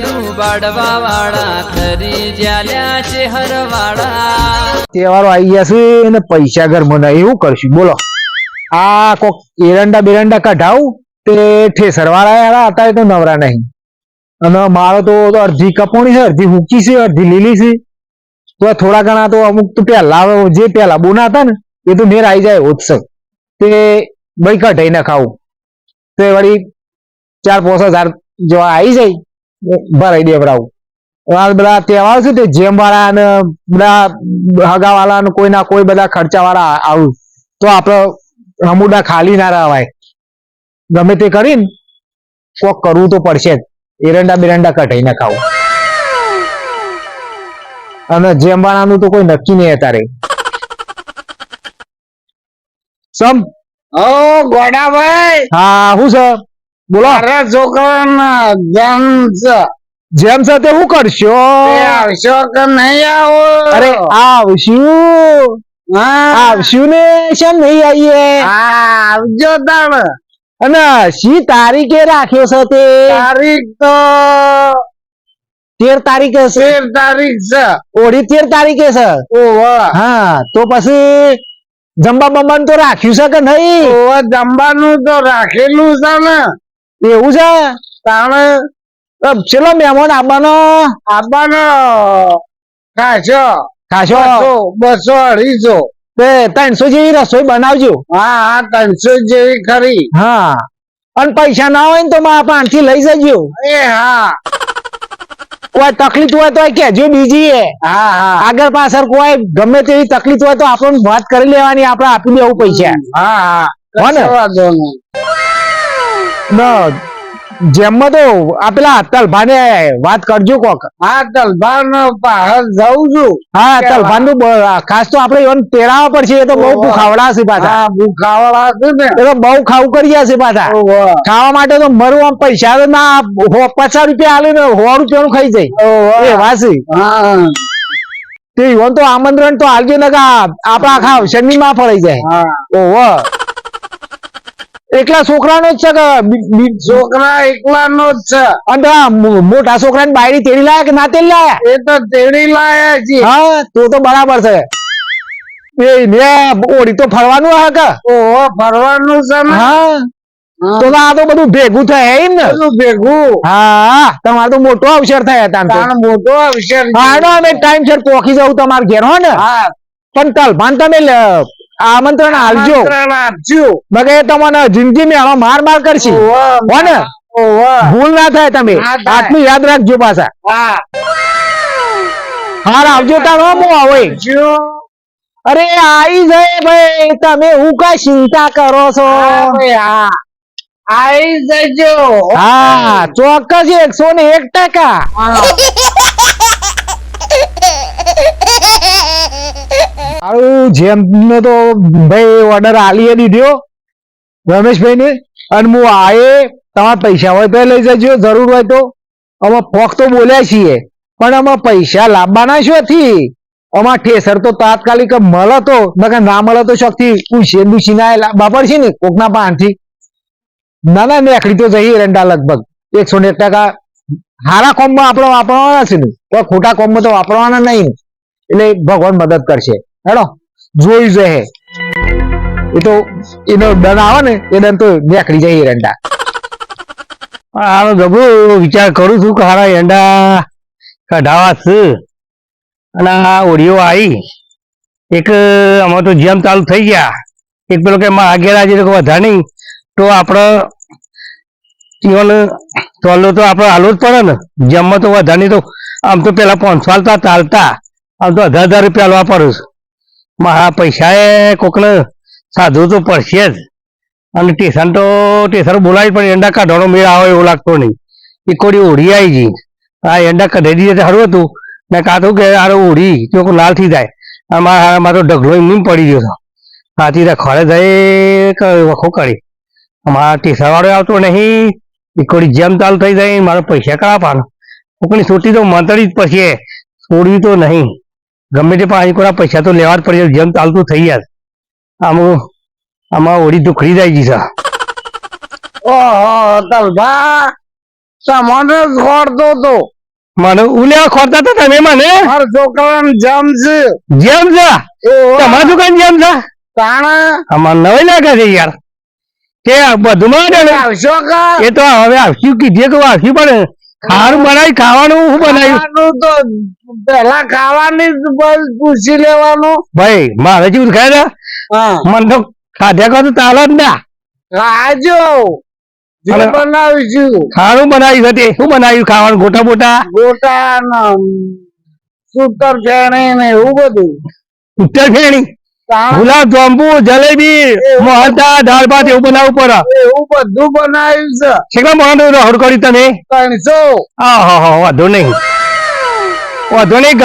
લાડુ બાડવા વાળા ખરી જ્યાલ્યા છે હરવાળા તહેવારો આવી ગયા છે અને પૈસા ઘરમાં નહીં એવું કરશું બોલો આ કોક એરંડા બેરંડા કઢાવ તે ઠેસર વાળા અત્યારે તો નવરા નહીં અને મારો તો અડધી કપોણી છે અડધી હુકી છે અડધી લીલી છે તો થોડા ઘણા તો અમુક તો પેલા જે પેલા બોના હતા ને એ તો નેર આવી જાય ઉત્સવ તે ભાઈ કઢાઈ ના ખાવું તો વળી 4-5 હજાર જેવા આવી જાય ભરાઈ દેવડાવું બધા તહેવાર છે તે જેમ વાળા અને બધા હગા વાળા ને કોઈ ના કોઈ બધા ખર્ચા વાળા આવું તો આપડે હમુડા ખાલી ના રહેવાય ગમે તે કરીને કોક કરવું તો પડશે જ એરંડા બેરંડા કઢાઈ ના ખાવું અને જેમ વાળાનું તો કોઈ નક્કી નહીં અત્યારે સમ ઓ ગોડાભાઈ હા શું છે બોલો મારા છોકરાના જેમ છે જેમ છે તે શું કરશો આવશો કે નહીં આવો અરે આવશું આવશું ને કેમ નહીં આવીએ આવજો તાણ અને શી તારીખે રાખ્યો છે તે તારીખ તો 13 તારીખે છે 13 તારીખ છે ઓઢી 13 તારીખે છે ઓહો હા તો પછી જમવા બમવાનું તો રાખ્યું છે કે નહીં ઓહો જમવાનું તો રાખેલું છે ને એવું છે તાણ ચલો મહેમાન આવવાનો ખાશો ખાશો 200-250 તે 300 જેવી રસોઈ બનાવજો હા 300 જેવી ખરી હા અને પૈસા ના હોય ને તો મારા પાંચથી લઈ જજો એ હા કોઈ તકલીફ હોય તો કેજો બીજી હા હા આગળ પાછળ કોઈ ગમે તેવી તકલીફ હોય તો આપણને વાત કરી લેવાની આપણે આપી દેવું પૈસા હા હા હો ને? વાંધો નહીં. જેમમાં તો આ પેલા તલભાને વાત કરજો કોક હા તલભાન બહાર જઉં છું હા તલભાન નું ખાસ તો આપડે એવન તેડાવવા પડશે એ તો બહુ ભૂખાવડા છે પાછા હા ભૂખાવાળા છે ને એ તો બહુ ખાવું કરી છે પાછા ઓહો. ખાવા માટે તો મરું આમ પૈસા તો ના 50 રૂપિયા આલે ને 100 રૂપિયાનું ખાઈ જાય ઓહો. એ વાસી હા તે ઈવન તો આમંત્રણ તો આલજો ને કે આપણા આખા અવસરની માં ફળાઈ જાય હા ઓહો એકલા છોકરાનો જ છે કે છોકરા એકલાનો જ છે અને મોટા છોકરાને બાયડી તેડી લાયા કે ના તેડી લાયા એ તો તેડી લાયા છે હા તો બરાબર છે એ ને ઓડી તો ફરવાનું હે કે ઓહો ફરવાનું છે ને હા તો આ તો બધું ભેગું થાય એમ ને બધું ભેગું હા તમારે તો મોટો અવસર થાય તાન તો તાણ મોટો અવસર છે. હા અમે ટાઈમ સર પહોંચી જવું તમારે ઘેર હો ને હા પણ તલભાન તમે આમંત્રણ આલજો આમંત્રણ આપજો બગે તમને જિંદગી માં માર માર કરશી ઓહો. હો ને ઓહો. ભૂલ ના થાય તમે ના થાય. આટલું યાદ રાખજો પાછા હા હાર આવજો તાર હો હું આવે જો અરે આઈ જાય ભાઈ તમે હું કઈ ચિંતા કરો છો હા ભાઈ, હા આઈ જજો હા ચોક્કસ 101%. આવું જેમ ને તો ભાઈ ઓર્ડર આલીએ દીધો રમેશભાઈ ને અને હું આયે તમારા પૈસા હોય તો લઈ જજો જરૂર હોય તો અમે ફોક તો બોલ્યા છીએ પણ અમે પૈસા લાવવાના શોથી અમાર ઠેસર તો તાત્કાલિક મળે તો નકર ના મળે તો શોખથી પૂછીએ દુશીના લાવવા પડશે ને કોકના પાનથી ના ના નેકડી તો જઈએ એરંડા લગભગ 101% હારા કોમમાં આપણે વાપરવાના છે ને કોઈ ખોટા કોમમાં તો વાપરવાના નહીં એટલે ભગવાન મદદ કરશે હેડો જોઈ જશે એ તો એનો દન આવે ને એ દન તો નેકડી જાય એરંડા હાલો ગભુ વિચાર કરું છું કે હારા એંડા કઢાવા છે અને આ ઓડિયો આવી એક આમાં તો જેમ ચાલુ થઈ ગયા એક પેલો કે આગળ આજે તો વધારે નહીં તો આપણે ઈવન ચોલો તો આપણે હાલવું જ પડે ને જેમમાં તો વધારે નહીં તો આમ તો પેલા 500 હાલતા ચાલતા આમ તો 1000 રૂપિયા હાલવા પડે મારા પૈસા એ કોકને સાધવું તો પડશે જ અને ટેશન બોલાવી પણ એંડા કાઢવાનો મેળ આવે એવો લાગતો નહીં એ કોડી ઓઢી આવી ગઈ આ એંડા કઢાઈ દીધે સારું હતું ને કાં કે આ ઓઢી તો લાલ થઈ જાય આમાં મારો ઢગલો એમ પડી ગયો હતો હાથી ખરે જાય વખો કરી અમારા ટેસા વાળો આવતો નહીં એ કોડી જેમ ચાલુ થઈ જાય મારો પૈસા કરા પાનો કોકની છોટી તો મંતરી જ પછી છોડવી તો નહીં ગમે તે પાછી કોના પૈસા તો લેવા જ પડે જેમ ચાલતું થઈ જાય આમાં ઓળી દુખડી જાય છે ઓહો તલભા તમને જ ખોરતો તો મને ઉલ્યા ખોરતા હતા તમે મને મારા છોકરાને જમ છે જેમ છે તમારા દુકાન જેમ છે તાણા અમાર નવી લાગે છે યાર કે બધું માં આવશો કા એ તો હવે આવશું કીધે કે આવશું પણ ખાવાનું બનાવી ખાવાનું શું બનાવ્યું ખાવાનું તો પેલા ખાવાની જ બસ પૂછી લેવાનું ભાઈ મારે જેવું ખાય ને હા મને તો ખાધ્યા કર તો ચાલે જ ના ખાજો જે અને- બનાવીશું ખાવાનું બનાવ્યું છે તે શું બનાવ્યું ખાવાનું ગોટા બોટા ગોટા ને સૂતર ફેણી ને એવું બધું ઉત્તર ફેણી તાણ ગુલાબ જાંબુ જલેબી મોહનતા દાળ ભાત એવું બનાવવું પડે એવું બધું બનાવ્યું છે કેટલા મોહન હળ કરી તમે 300 હા વાંધો નહીં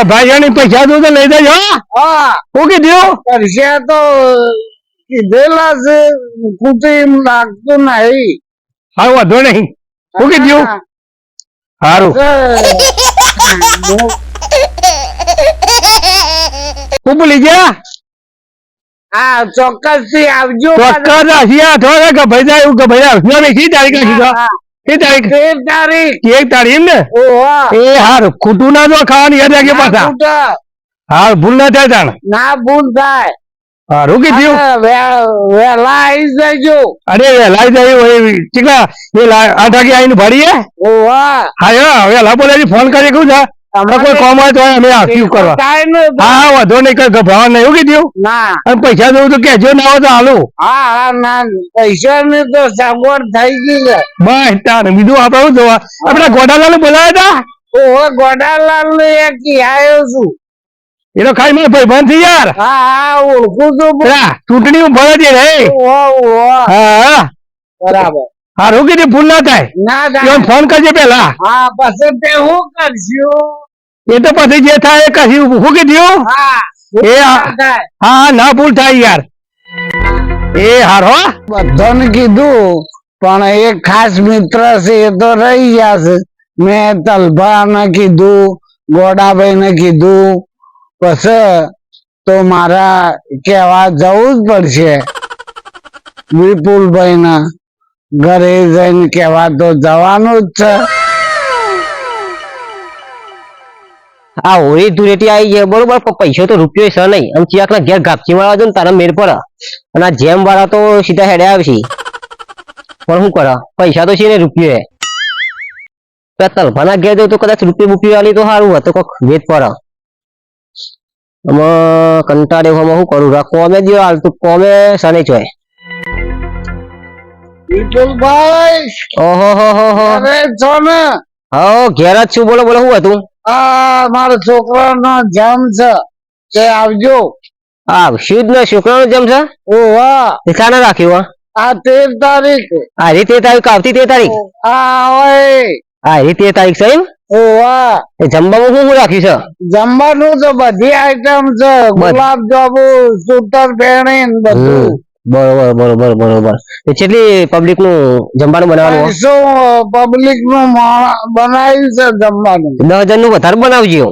ભાઈ પૈસા દો તો લઈ જજો હા? હા શું કીધું પૈસા તો કીધેલા છે કુટી લાગતું નહીં હા વાંધો નહીં શું કીધું સારું શું બોલી ગયા હા ચોક્કસ થી આવજો ચોક્કસ હસિયા થોડા ગભાઈ જાય એવું ગભાઈ આવશે શી તારીખ રાખી દો શી તારીખ 13 તારીખ 1 તારીખ એમ ને ઓહો એ હારું ખોટું ના જો ખાવાની યાદ રાખે પાછા હા ભૂલ ના થાય તાણ ના ભૂલ થાય હારું કીધું વેલા આવી જજો અરે વેલા જાય હોય ચીકલા એ 8 વાગે આવીને ભરીએ ઓહો હા વેલા બોલે ફોન કરી કહું છે આપણે કોઈ કોમ હોય તો અમે આખી કરવા કાંઈ નહીં. હા વાંધો નહીં કઈ ગભરાવા નહીં એવું કીધું ના અને પૈસા દઉં તો કેજો ના હોય તો હાલો હા હા ના પૈસા ની તો સગવડ થઈ ગઈ છે બસ તાર બીજું આપણે શું જોવા આપણે ગોડાલાલ બોલાવ્યા હતા ઓહો ગોડાલાલ ને એક આવ્યો છું એ તો ખાઈ મને ભાઈબંધ થી યાર હા હા ઓળખું છું પેલા ચૂંટણી ભરે છે રે ઓહો ઓહો હા બરાબર હારું કીધું ભૂલ ના થાય ના એમ થાય ફોન કરજે પેલા હા પછી તે શું કરશું એ તો પછી જે થાય એ કશું શું કીધું હા એ ના આ- થાય હા ના ભૂલ થાય યાર એ હારો બધાને કીધું પણ એક ખાસ મિત્ર છે એ તો રહી ગયા છે મેં તલભા ને કીધું ગોડાભાઈ ને કીધું પછી તો મારા કેવા જવું જ પડશે વિપુલભાઈ ના ઘરે જઈને કેવા તો જવાનું જ છે આ હોળી ધૂળેટી આવી છે બરોબર પણ પૈસો તો રૂપિયો છે નહીં અને ચિયાકના ઘેર ગાપચી વાળા જો ને તારા મેર પડે અને આ જેમ વાળા તો સીધા હેડે આવે છે પણ શું કરે પૈસા તો છે ને રૂપિયો હે તલભાના ઘેર જવું તો કદાચ રૂપિયો બુપિયો વાળી તો સારું હતું કોક વેચ પડે આમાં કંટાળે હું શું કરું રા કોમે દો હાલ તું કોમે સને ચોય વિપુલભાઈ ઓહો હો અરે છો ને હા ઘેર જ છું બોલો બોલો શું હતું આ મારા છોકરાનો જન્મ છે તે આવજો આવશું જ ને છોકરાનો જેમ છે ઓહો તે શાને રાખ્યું આ 13 તારીખ આ રીતે તારીખ આવતી 13 તારીખ આ હોય આ રીતે તારીખ છે એમ ઓહો એ જમવામાં શું રાખ્યું છે જમવાનું તો બધી આઈટમ છે ગુલાબ જાંબુ સૂતર ફેણી ને બધું બરોબર એ કેટલી પબ્લિક નું જમવાનું બનાવવાનું 500 પબ્લિક નું બનાવ્યું છે જમવાનું 10,000 નું વધારે બનાવજો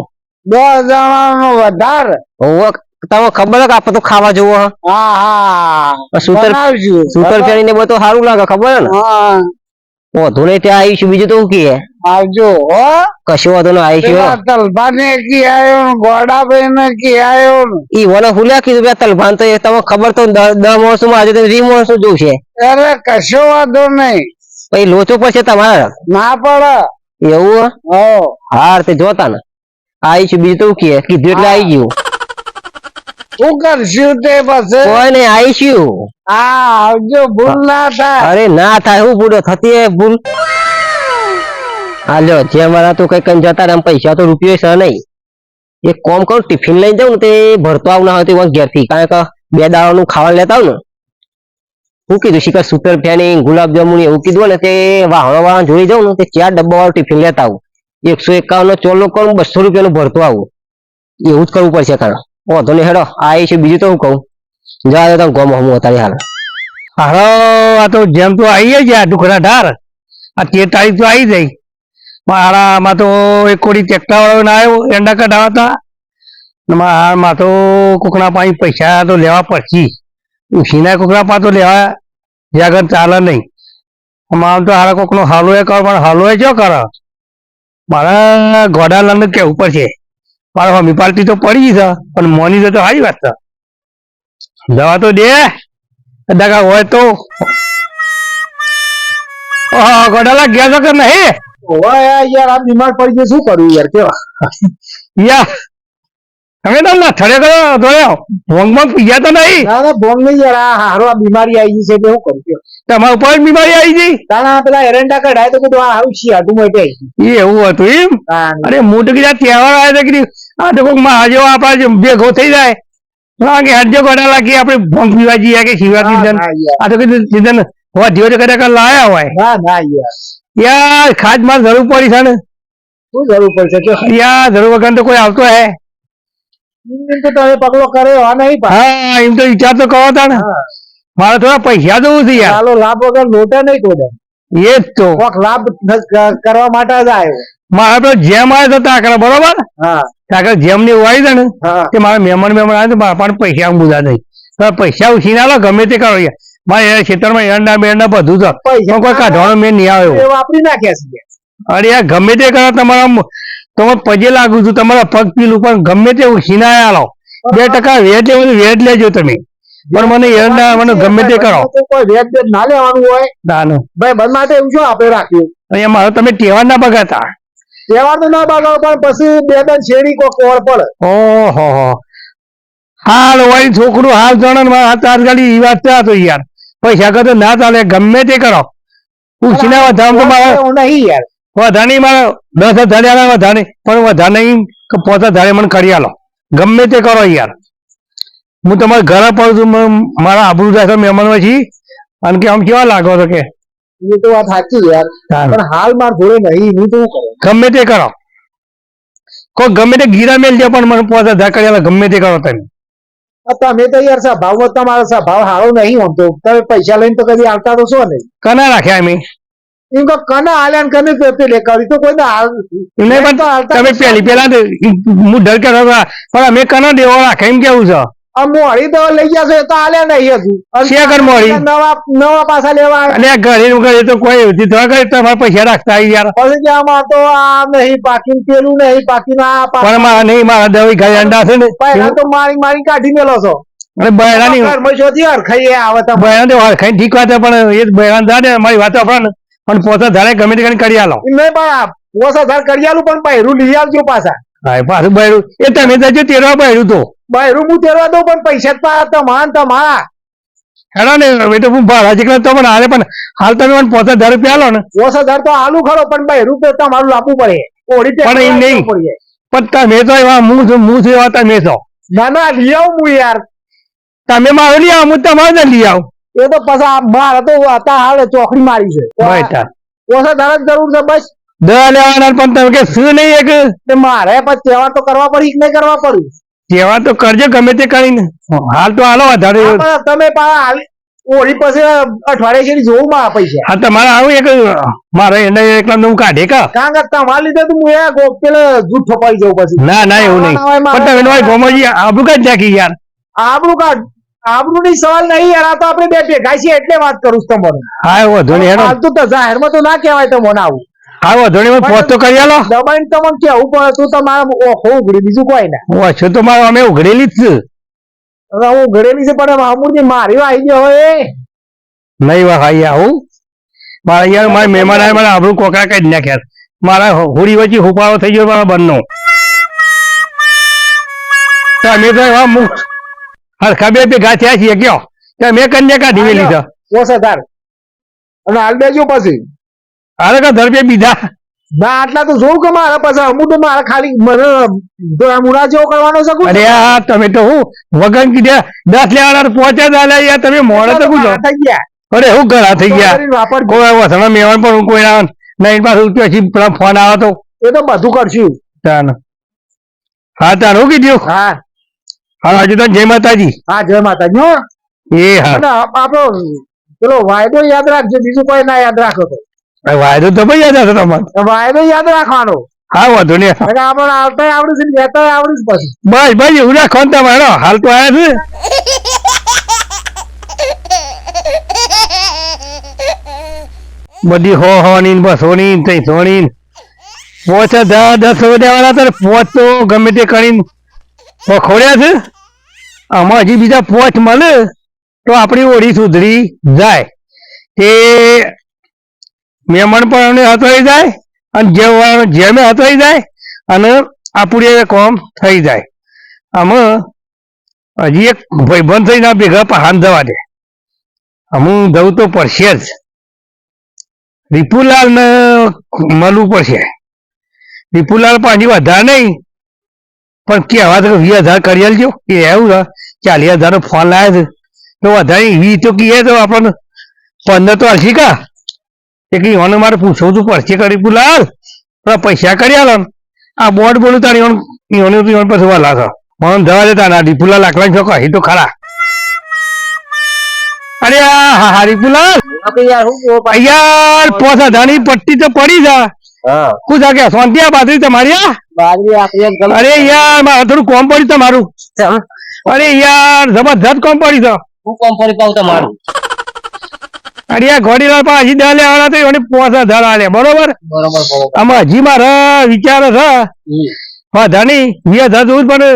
10 જણાનું વધારે ઓવો તમે ખબર કે આપણે તો ખાવા જોવો હે? હા હા સૂતર બનાવશું સૂતર ફેરીને બધું સારું લાગે ખબર હે ને હા વધુ નહીં ત્યાં આવીશું બીજું તો શું કીએ આવજો હો કશું વધુ ને આવીશું પેલા તલભાને કી આવ્યો ને ગોડાભાઈ ને કી આવ્યો ને ઈ વને હુલ્યા કીધું બે તલભાન તો એ તમે ખબર તો 10 માણસો માં આજે તો 20 માણસો જોઉં છે અરે કશો વાંધો નહીં પછી લોચો પડશે તમારે ના પડે એવું હે? હો હાર તે જોતા ને આવીશું બીજું તો શું કીએ કીધું એટલે આવી ગયું શું કરશું તે પછી કોઈ નહીં આવીશું હા આવજો ભૂલ ના થાય અરે ના થાય હું ભૂલો થતી હે ભૂલ હાલ્યો જે મારા તો કઈ કઈ જતા રહે પૈસા તો રૂપિયો છે નહીં એક કોમ કરું ટિફિન લઈને જાઉં ને તે ભરતો આવું ના હોય તો ઘેર થી કારણ કે 2 દાડાનું ખાવાનું લેતા આવું ને હું કીધું શિકાર સૂતર ફેણી ગુલાબ જાંબુ એવું કીધું ને તે વાહણો વાળા જોઈ જાઉં ને તે 4 ડબ્બા વાળું ટિફિન લેતા આવું 151 નો ચોલો કરું 200 રૂપિયાનું ભરતો આવું એવું જ કરવું પડશે કારણ વાંધો નહીં હેડો આ છે બીજું તો હું કહું જા તમે ગમ હમું અત્યારે હાલ હારો આ તો જેમ તો આવી જાય ડુખરા ઢાર આ 13 તારીખ તો આવી જાય મારામાં તો એક કોડી ટેક્ટર વાળો ના આવ્યો એંડા કઢાવતા મારામાં તો કોકના પાસે પૈસા તો લેવા પડશે ઉછીના કોકના પાસે તો લેવા જ્યાં ચાલે નહીં આમ તો હારા કોક નો હાલો એ કરો પણ હાલો એ ચો કરે મારા ગોડા લાંગ કેવું પડશે મારા મમ્મી પાર્ટી તો પડી છે પણ મોની તો સારી વાત છે જવા તો દે દગા હોય તો ગોડાલા ગયા છો કે નહીં ઓય યાર આ બીમાર પડી ગયો શું કરું યાર કેવા યા તમે તો ના ઠરે કરો ધોયો ભોંગમાં પીયા તો નહીં ના ના ભોંગ નહીં યાર આ હારો આ બીમારી આવી ગઈ છે એટલે હું કરું કયો તમારા ઉપર જ બીમારી આવી ગઈ તાણા પેલા એરંડા કઢાય તો કીધું આ આવું છીએ આટલું મોટે આવી એ એવું હતું એમ ગયું અરે હું તો કીધા તહેવાર આવે તો કીધું આ તો કોઈક મહાજો આપણા ભેગો થઈ જાય કે હરજો ગોડા લાગી આપણે ભોંગ પીવા જઈએ કે શિવરાત્રી ના, દન ના, યાર. આ તો કીધું સીધન વધ્યો તો કદાચ લાયા હોય ના ના યાર યાર ખાજ માં જરૂર પડી છે ને શું જરૂર પડશે કે યાર જરૂર વગર તો કોઈ આવતો હે એમ તો તમે પગલો કર્યો આ નહીં પા હા એમ તો વિચાર તો કહો તા ને મારે થોડા પૈસા જોવું છે યાર ચાલો લાભ વગર લોટે નહીં તોડે એ જ તો કોક લાભ કરવા માટે જ આવ્યો મારે તો જેમ આવે તો તાકરા બરોબર હા તાકરા જેમ ની આવી છે ને હા કે મારા મહેમાન આવે તો મારા પણ પૈસા બુધા નહીં તો પૈસા ઉછી ના લો ગમે તે કરો યાર મારે ખેતરમાં એરંડા બેરંડા બધું છે પૈસા પણ કોઈ કાઢવાનો મેં નહીં આવ્યો એ વાપરી નાખ્યા છે અરે યાર ગમે તે કરો તમારા તમે પગે લાગુ છું તમારા પગ પીલું પણ ગમે તે ઉછીના આલો 2% વેચ લેવું વેચ લેજો તમે પણ મને એરંડા મને ગમે તે કરો તો કોઈ વેદ બેદ ના લેવાનું હોય દાન ભાઈ મન માટે એવું શું આપણે રાખ્યું અહીંયા મારો તમે તહેવાર ના બગાતા તહેવાર તો ના બગાડો પણ પછી બે ત્રણ શેરી કોક ઓર પડે ઓહો હાલ વાળી છોકરું હાલ જણ તાત્કાલિક ઈ વાત છે તો યાર પૈસા કરતો ના ચાલે ગમે તે કરો ઉછીના વધારે તો મારે એવું નહીં યાર વધારે નહીં મારે 10,000 વધારે પણ વધારે નહીં કે 5,000 મને કરી આલો ગમે તે કરો યાર હું તમારા ઘરે પડું છું મારા આબરૂ જાય મહેમાન પછી અને કે આમ કેવા લાગો છો કે એ તો વાત સાચી યાર પણ હાલ માર જોડે નહીં હું તો શું કરું ગમે તે કરો કોઈ ગમે તે ગીરા મેલ દે પણ મને 5,000 કરી આલો ગમે તે કરો તમે તમે તો યાર સ્વભાવમાં તમારો સ્વભાવ સારો નહીં હોતો તમે પૈસા લઈને તો કદી આવતા તો છો નહીં કના રાખ્યા અમે એમ કહો કને આલ્યા ને કને પેલે કરી તો કોઈ હાલ એમને પણ તમે પેલા હું ડર કે પણ અમે કના દેવો રાખે એમ કેવું છે મોડી દવા લઈ ગયા છો એ તો આલ્યા નહીં હજુ શેર કર મોડી? નવા પાછા લેવા અને આ ઘરે તો કોઈ તમારે પૈસા રાખતા આવી યાર પછી કે આમાં તો આ નહીં પાકી પેલું નહીં પાકી ના પણ મારા નહીં મારા દવાઈ ઘરે અંડા છે ને પહેલા તો મારી મારી કાઢી મેલો છો અને બહેરાની ઘરમાં શોધી હરખાઈ આવે તમે બહેરા તો ખાઈ ઠીક વાત છે પણ એ બહેરા જાય ને મારી વાત આપણા ને પણ પોતા ધારે ગમે તે કરી આલો નહીં પણ 5,000 કરી આલું પણ બહેરું લઈ આવજો પાછા હા પાછું બહેરું એ તમે જજો તેરવા બહેરું તો બહેરું હું તેરવા દઉં પણ પૈસા જ પા તમારા હેડો ને એ તો હું ભાડા જેટલા તો પણ હાલે પણ હાલ તમે મને 5,000 રૂપિયા આલો ને 5,000 તો આલુ ખરો પણ બહેરું તો તમારું લાવવું પડે ઓળી પણ એમ નહીં. પડે પણ તમે તો એવા હું છું એવા તમે છો ના ના લઈ આવું હું યાર તમે મારો લઈ આવો હું તમારે જ લઈ આવું એ તો પછી મારે તો અત્યારે હાલ ચોકડી મારી છે ભાઈ તાર 5,000 જ જરૂર છે બસ દવા લેવાના પણ તમે કે શું નહીં એક તે મારે પછી તહેવાર તો કરવા પડી કે નહીં કરવા પડ્યું સેવા તો કરજો ગમે તે કરીને હાલ તો હાલો વધારે પણ તમે ઓળી પછી અઠવાડિયે છે જોવું મારા પૈસા હા તમારે આવું એક મારે એને એકલા હું કાઢે કા કારણ કે તમારા લીધે તો હું પેલે જૂઠ ઠપાઈ જવું પછી ના ના એવું નહીં પણ તમે નવાઈ ગોમજી આબુ કાઢ નાખી યાર આબરૂ કાઢ આબરૂ ની સવાલ નહીં યાર આ તો આપણે બે ભેગા છીએ એટલે વાત કરું છું તમને હા વધુ નહીં હેડો ફાલતુ તો જાહેરમાં તો ના કહેવાય તમને આવું હા વધુ નહીં પોત તો કરી આલો દબાઈને તમને કેવું પડે તું તમારા ઓખો ઉઘડી બીજું કોઈ ના ઓછું તો મારે અમે ઉઘડેલી જ છે હવે હું ઉઘડેલી છે પણ મામૂલી મારી આવી ગયો હોય નહીં વા ખાઈ આવું મારા યાર મારા મહેમાન આવે મારા આબરૂ કોકરા કાઢી નાખ્યા મારા હોળી વચ્ચે હુપાળો થઈ ગયો મારા બંનો તમે તો એવા હરખા બે ભેગા થયા છીએ કયો મેં કન્યા કાઢી મેલી છે 5,000 અને હાલ દેજો પછી હારે કા ધર બે બીધા ના આટલા તો જોઉં કે મારા પછી અમુક તો મારા ખાલી મને મુરા જેવો કરવાનો છે અરે આ તમે તો હું વગન કીધે 10 લેવાના 5,000 યાર તમે મોડે તો પૂછો થઈ ગયા અરે હું ઘણા થઈ ગયા વાપર કોઈ વસણા મેવાન પણ કોઈ ના નહીં પાછું પછી પેલા ફોન આવે તો એ તો બધું કરશું તાન હા તાન હું કીધું હા હા હજુ તો જય માતાજી હા જય માતાજી હો એ હા અને આપણો પેલો વાયદો યાદ રાખજો બીજું કોઈ ના યાદ રાખો તો વાયદો તો ભાઈ યાદ હશે તમારે વાયદો યાદ રાખવાનો હા વાંધો નહીં આપણે આવતા આવડે છે લેતા આવડે છે પછી બસ ભાઈ એવું રાખો ને તમારે હાલ તો આવ્યા છે બધી ની 200 ની 300 ની 5000 10 દેવાના હતા. પોચ તો ગમે તે કરીને ખોડ્યા છે. આમાં હજી બીજા પોચ મળે તો આપણી ઓળી સુધરી જાય. તે મહેમાન પણ અમને હતવાઈ જાય અને જેમે હતવાઈ જાય અને આપણું કોમ થઈ જાય. આમાં હજી એક ભાઈબંધ થઈને આ ભેગા પહાણ જવા દે. હું જવું તો પડશે જ. રીપુલાલ ને મળવું પડશે. રીપુલાલ પાછી વધારે નહીં પણ કહેવા તો 20,000 કરી આલજો. એ એવું 40,000 નો ફોન લાવ્યો છે તો વધારે 20 તો કહીએ તો આપણને 15 તો હલશી કા. એક એને મારે પૂછવું તું પડશે કે રીપુલાલ પૈસા કરી આલો ને આ બોર્ડ બોલું તારી ઈવન પછી વાલા છો મને જવા દેતા ના. રીપુલાલ આકલા છો કહી તો ખરા. અરે હા રીપુલાલ યાર 5,000 ની પટ્ટી તો પડી જા. શું છે કે શાંતિ આ બાજરી તમારી? અરે યાર મારે થોડું કોમ પડ્યું તમારું. અરે યાર જબરજસ્ત કોમ પડ્યું છે. હું કોમ કરી પાઉં તમારું? અરે યાર ઘોડીલાલ પાસે હજી 10 લેવાના તો એને 5,000 આલે. બરોબર આમાં હજી મારા વિચાર છે વાંધા નહીં 20,000 જોવું જ પડે.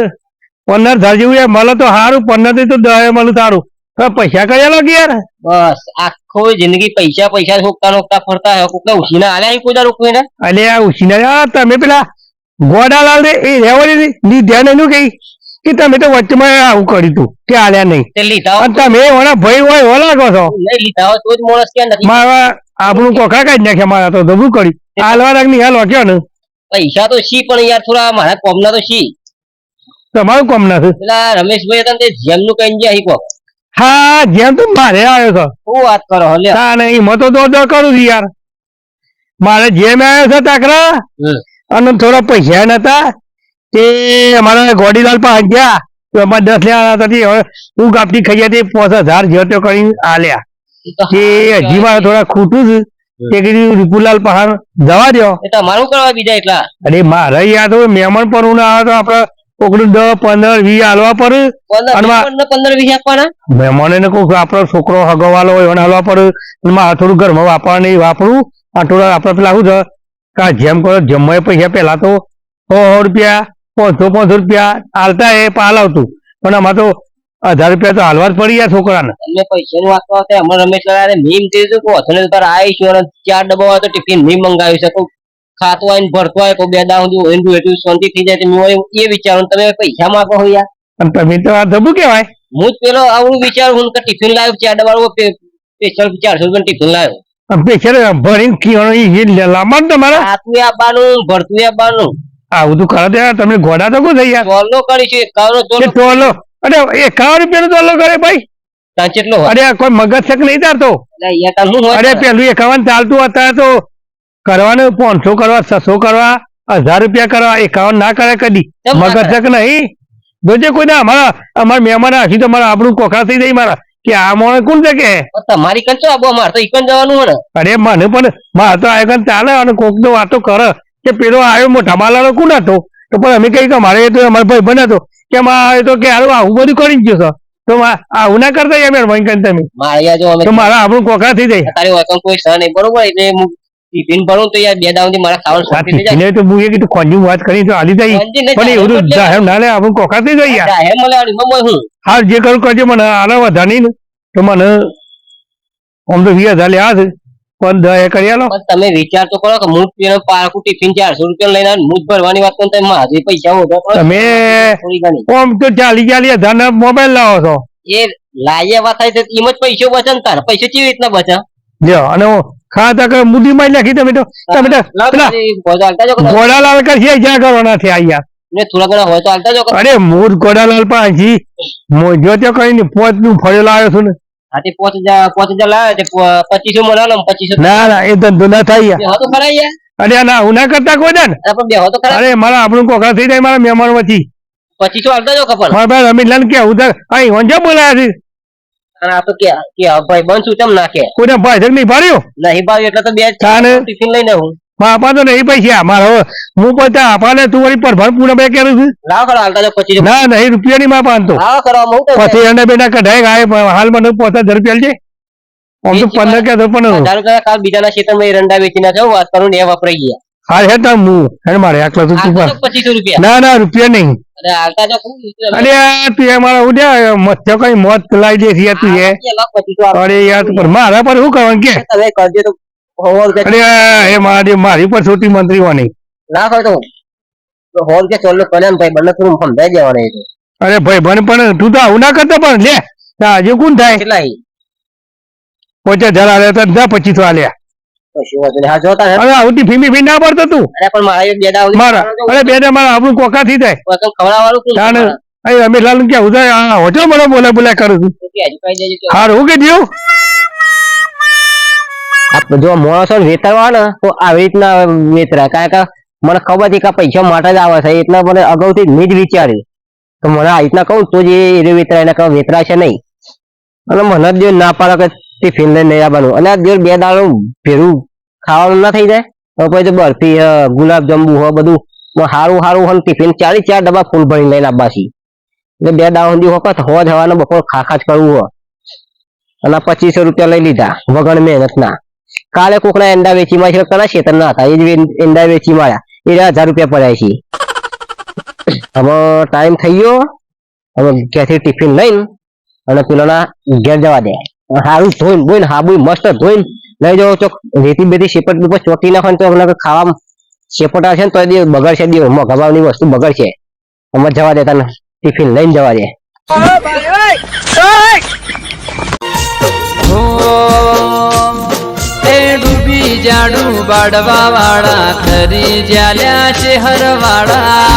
15,000 જેવું મળે તો સારું. 15 તો 10 મળે સારું. પૈસા કર્યા લાગે યાર. બસ આખો જિંદગી પૈસા પૈસા નોકતા ફરતા હોય. કોકના ઉછીના આલ્યા કોઈ દારૂ કોઈને? અલે આ ઉછીના તમે પેલા ગોડાલાલ રે એ રહેવાની ની ધ્યાન એનું કઈ કે તમે તો વચ્ચેમાં આવું કર્યું તું કે આલ્યા નહીં. તમે ઓના ભાઈ હોય એવો લાગો છો. લીધા હોય તો જ માણસ ક્યાં નથી. મારા આપણું કોખા કાઢી નાખ્યા. મારા તો ધબું કર્યું હાલવા રાખ ની હાલ વાગ્યો ને. પૈસા તો શી પણ યાર થોડા મારા કોમના તો શી. તમારું કોમ ના છે પેલા રમેશભાઈ હતા તે જેમ નું કઈ ગયા કો. હા જેમ તું મારે આવ્યો છો. શું વાત કરો હલે? હા નહીં એમાં તો દોડ કરું છું યાર. મારે જેમ આવ્યો છે તાકરા અને થોડા પૈસા નતા તે અમારા ગોડીલાલ પાસે ગયા તો એમાં 10 લેવાના હતા. હવે હું કાપી ખાઈ તે 5,000 જેવો તો કરીને આલ્યા. તે હજી મારે થોડા ખૂટું છે તે કીધું રીપુલાલ પાસે જવા દો. તમારું કરવા બીજા એટલા? અરે મારે યાર તો મહેમાન પર હું ના આવે તો આપડે કોકડું 10 15 20 હાલવા પડે. 15-20 આપવાના મહેમાનોને કહું આપડો છોકરો હગવાલો હોય એને હાલવા પડે. મારે થોડું ઘરમાં વાપરવા નહીં વાપરું. આ થોડા આપડે પેલા શું છે કે જેમ કરો જમવા પૈસા પેલા તો 100 રૂપિયા 500 રૂપિયા હાલતા એ હાલાવતું પણ આમાં તો 1,000 રૂપિયા તો હાલવા જ પડી ગયા છોકરાને. તમને પૈસાની વાત કરો તો અમારે રમેશ લાલા મીમ કીધું કે હોસ્ટેલ પર આવીશું અને 4 ડબ્બા હોય તો ટિફિન મીમ મંગાવી શકો. ખાતું હોય ને ભરતું હોય તો 2 દાવ સુધી એટલું શાંતિ થઈ જાય. તમે એ વિચારો તમે પૈસા માંગો છો યાર. અને તમે તો આ ધબું કેવાય. હું જ પેલો આવું વિચારું હું કે ટિફિન લાવ્યો 4 ડબ્બા સ્પેશિયલ 400 રૂપિયા ટિફિન લાવ્યો. પૈસા ભરીને ખીવાનું લાંબા તમારા ખાતું આપવાનું ભરતું આપવાનું આવું તું કરો ત્યાં તમે ઘોડા તો કોઈ થઈ યાર. ટોલો કરીશું 51 ટોલો અરે 51 રૂપિયા નો ટોલો કરે ભાઈ. કેટલો? અરે કોઈ મગજ શક નહીં તારતો. અરે પેલું 51 ચાલતું અત્યારે તો કરવાનું 500 કરવા 600 કરવા 1,000 રૂપિયા કરવા 51 ના કરે કદી. મગજ શક નહીં. જોજે કોઈ ના અમારા મહેમાન હસી તો મારા આપણું કોખા થઈ જાય મારા કે આ મોણે કોણ છે કે તમારી કંચો આબો મારે તો ઈકન જવાનું હોય ને. અરે મને પણ મારે તો આ ચાલે અને કોક તો વાતો કરે કે પેલો આવ્યો મોટા માલાનો કોણ હતો તો પણ અમે કઈ કે મારે તો અમારો ભાઈ બન હતો કે તો કે આવું બધું કરી ગયો છો તો આવું ના કરતા યાર મહેરબાની કરીને તમે. તો મારા આપણું કોકરા થઈ જાય. તારી વચન કોઈ સહ નહીં બરોબર એટલે હું ટિફિન ભરું તો યાર 2 દાવથી મારા ખાવાનું શાંતિ થઈ જાય. તો હું એ કીધું ખોંજી વાત કરી તો આલી જાય પણ એવું જાહેર ના લે આપણું કોકરા થઈ જાય યાર. જાહેર મળે હું હા જે કરું કરજો મને આના વધારે નહીં તો મને આમ તો 20,000 લેવા છે પણ 10 કરી આલો. તમે વિચાર તો કરો કે હું પેલો પારકું ટિફિન 400 રૂપિયા લઈને હું જ ભરવાની વાત કરું તમે મારી પૈસા ઓછા કરો. તમે આમ તો 40,000 ના મોબાઈલ લાવો છો. એ લાઈએ વાત થાય તો એમ જ પૈસો બચે ને તારા પૈસા કેવી રીતના બચે? લ્યો અને ખાતા કે મુડી માં નાખી તમે તો ગોડાલાલ કરશે જ્યાં કરવાના છે અહીંયા થોડા ઘણા હોય તો હાલતા જો. અરે મૂળ ગોડાલાલ પાછી જો તો કઈ ને 5 નું ફળેલો આવ્યો છું ને. હા તે 5,000 લાવે 2500 મળે 2500. ના ના એ ધંધો ના થાય યાર તો ખરા યાર. અરે ના હું ના કરતા કોઈ ને પણ બે તો ખરા. અરે મારા આપણું કોકરા થઈ જાય મારા મહેમાન વચ્ચે 2500 હાલતા જો કપલ મારા ભાઈ રમીલાલ કે ઉધર અહીં વંજા બોલાયા છે અને આ તો કે ભાઈ બનશું તેમ નાખે કોઈને ભાઈ નહીં ભાડ્યો નહીં ભાવ્યું એટલે તો બે ટિફિન લઈને હું આપા તો નહીં પૈસા મારો હું પૈસા આપાને તું વળી પર ભર પૂરા બે કરું છું. લાવ કરો હાલતા જો 2500 ના નહીં રૂપિયા ની માં પાંચતો લાવ કરો હું પછી એના બેના કઢાય ગાય હાલ મને 5,000 રૂપિયા છે આમ તો 15 કહેતો પણ ધારો કે કાલ બીજાના ખેતરમાં એરંડા વેચીને જાવ વાત કરું ને એ વપરાઈ ગયા હા હે તા હું હે મારે આટલા તો તું આ તો 2500 રૂપિયા ના ના રૂપિયા નહીં અને હાલતા તો શું અરે તું એ મારા ઉડ્યા મત્સ્ય કઈ મોત લાવી દે છે તું એ 2500 અરે યાર પર મારા પર શું કરવાનું કે તમે કરજો તો હોલ કે અરે એ મારી પર છોટી મંત્રી વાની ના હોય તો હોલ કે ચોલ્લો કરે ને ભાઈ બંને થોડું સમજાઈ દેવાના એ તો અરે ભાઈ બન પણ તું તો આવું ના કરતો પણ લે આજે કોણ થાય કેટલા 50,000 આલે તો 2500 આલ્યા કશું વાંધો નહીં. હા જોતા હે અરે આવું ફીમી ફી ના પડતો તું અરે પણ મારા એક બેડા મારા અરે બે મારા આપણું કોકા થી થાય ખવડાવવાનું શું તાને અહીં રમેશલાલ કે હું થાય હોટલ મને બોલા કરું છું હજુ કઈ દેજો કે હારું હું કે દીવ જો માણસો વેતરવા ને તો આવી રીતના વેતરાય કારણ કે મને ખબર હતી કે પૈસા માટે જ આવે છે એટલે મને અગાઉથી જ વિચાર્યું તો મને આ રીતના કહું તો જ એ વેતરાય ને વેતરાશે નહીં અને મને જ ના પાડે કે ટિફિન લઈને નહીં આવવાનું અને આ દિવસ 2 દાડો ભેરું ખાવાનું ના થઈ જાય તો પછી તો બરફી ગુલાબ જાંબુ હોય બધું સારું હોય ટિફિન 4 ડબ્બા ફૂલ ભરીને લઈને આવવા છે એટલે 2 દાડો સુધી વખત હોવા જવાનું બપોર ખા જ કરવું હોય અને 2500 રૂપિયા લઈ લીધા વગર મહેનત ના કાલે કોકના એંડા વેચી માં છે કના ખેતર ના હતા એ જ એંડા વેચી માર્યા એ 1000 રૂપિયા પડ્યા છે હવે ટાઈમ થઈ ગયો હવે ઘેરથી ટિફિન લઈને અને પેલાના ઘેર જવા દે સારું ધોઈને બોઈને હાબુ મસ્ત ધોઈને લઈ જાવ ચોક રેતી બેતી શેપટ ઉપર ચોટી નાખો તો ખાવા શેપટા છે ને તો બગડશે મગાવાની વસ્તુ બગડશે અમે જવા દે તને ટિફિન લઈને જવા દે હો એ ડૂબી જાડું બાડવા વાળા ખરી જ્યાલ્યા છે હરવાળા